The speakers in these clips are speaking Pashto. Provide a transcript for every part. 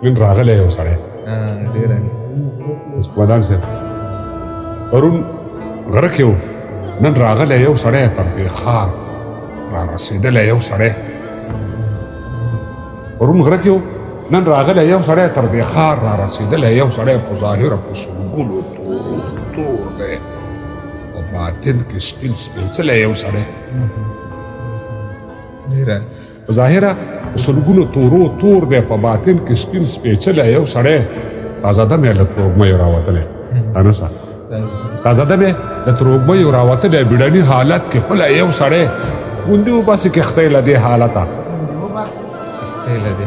نن راغلی یو سړی ډېر ودان صاحب پرون غره کې و نن راغلی یو سړی تر دې ښار را رسېدلی یو سړی پرون غره کې و نن راغلی یو سړی تر دې ښار را رسېدلی یو سړی په ظاهره په سلګونو تور دی په باطن کې سپین سپېڅلی یو سړی په ظاهره په سلګونو تورو تور دی په باطن کې سپین سپېڅلی یو سړی تازه دمې له تروږمیو راوتلی انوسه تازه دمې له تروږمیو راوتلی بیړني حالت کې خپله یو سړی ګوندې وباسي کښتۍ له دې حالته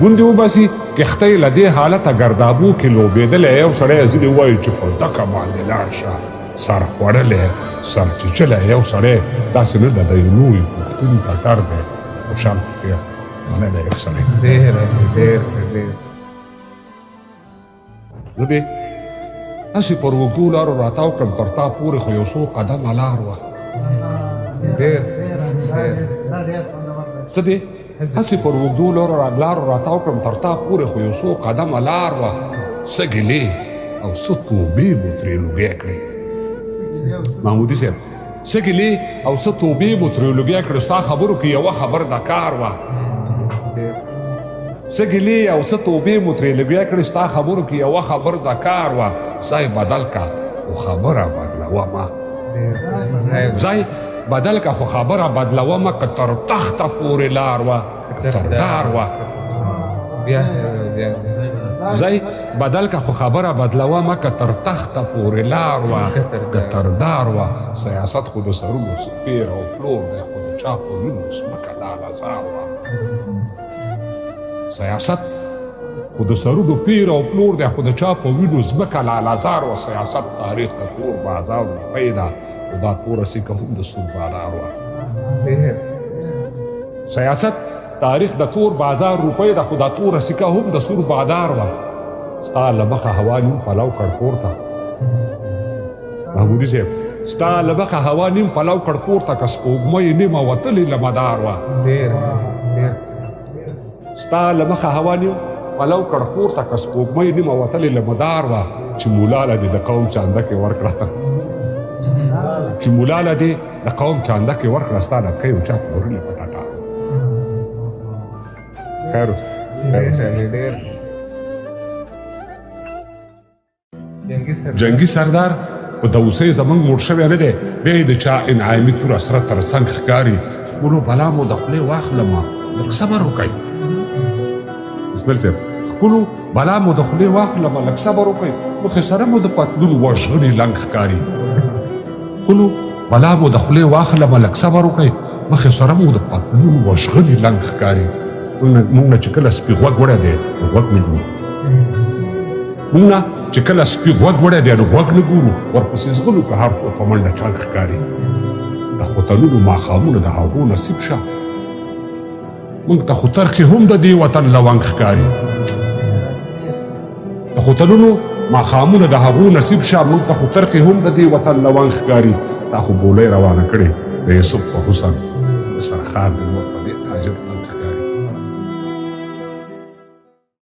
ګوندې وباسي کښتۍ له دې حالته ګردابو کې لوبېدلی یو سړی ځینې وایي چې په ډکه باندې لاړ شه سر خوړلی سر چیچلی یو سړی داسې نه ده د یو لوی پښتون ټټر دی خوشحال په څېر منلی یو سړی زه دې هسې پر اوږدو لارو راتاو کړم تر تا پورې خو یو څو قدمه لار وه زه دې هسې پر اوږدو لارو راتاو کړم تر تا پورې خو یو څو قدمه لار وه څه ګیلې او څه توبې مو ترې لوګی کړې محمودي صاحب څه ګیلې او څه توبې مو ترې لوګی کړې ستا خبرو کې یوه خبر د کار وه څه ګیلې او څه توبې مو ترې لوګی کړې ستا خبرو کې یوه خبر د کار وه ځای بدل کا خو خبره بدلومه ځای بدل کا خو خبره بدلومه که تر تخته پورې لار وه تر دار وه ځای بدل کا خو خبره بدلومه که تر تخته پورې لار وه که تر دار وه سیاست خو د سرونو سپیر او پلور دی خو د چا په وینو ځمکه لالهزار وه سیاست خو د سرونو پیر او پلور دی خو د چا په وینو ځمکه لالهزار وه سیاست تاریخ د تور بازار روپۍ ده خو دا توره سکه هم د سور بازار وه سیاست تاریخ د تور بازار روپۍ ده خو دا توره سکه هم د سور بازار وه ستا له مخه هوا نیم پلو کړ پورته محمودي صاحب ستا له مخه هوا نیم پلو کړ پورته که سپوږمۍ نیمه وتلې له مدار وه ستا له مخه هوا نیم پلو کړ پورته که سپوږمۍ نیمه وتلې له مدار وه چې مولاله دې د قوم چاندکې ورکړه چې مولاله دې د قوم چاندکې ورکړه ستا لکۍ و چا پلورلې په ټټه خیر جنگي سردار په دوسۍ زمونږ موړ شوی نه دی بیا یې د چا انعامي توره سره تر څنګ ښکاري خپلو بلا مو د خولې واخلمه لږ صبر وکئ اسماعیل صاحب خپلو بلا مو د خولې واخلمه لږ صبر وکئ مخې سره مو د پتلون وژغنې لنګ ښکاري خپلو بلا مو د خولې واخلمه لږ صبر وکئ مخې سره مو د پتلون وژغنې لنګ ښکاري مونږ نه چې کله سپي غوږ وړی دی نو غوږ نه ګورو مونږ نه چې کله سپي غوږ وړی دی نو غوږ نه ګورو ورپسې ځغلو که هر څوک په منډه چاک ښکاري د خوتلونو ماښامونه د هغو نصیب شه مونږ ته خو ترخې هم د دې وطن لونګ ښکاري د خوتلونو ماښامونه د هغو نصیب شه مونږ ته خو ترخې هم د دې وطن لونګ ښکاري دا خو بولۍ روانه کړې د یوسف په حسن د سرخار د نور په دې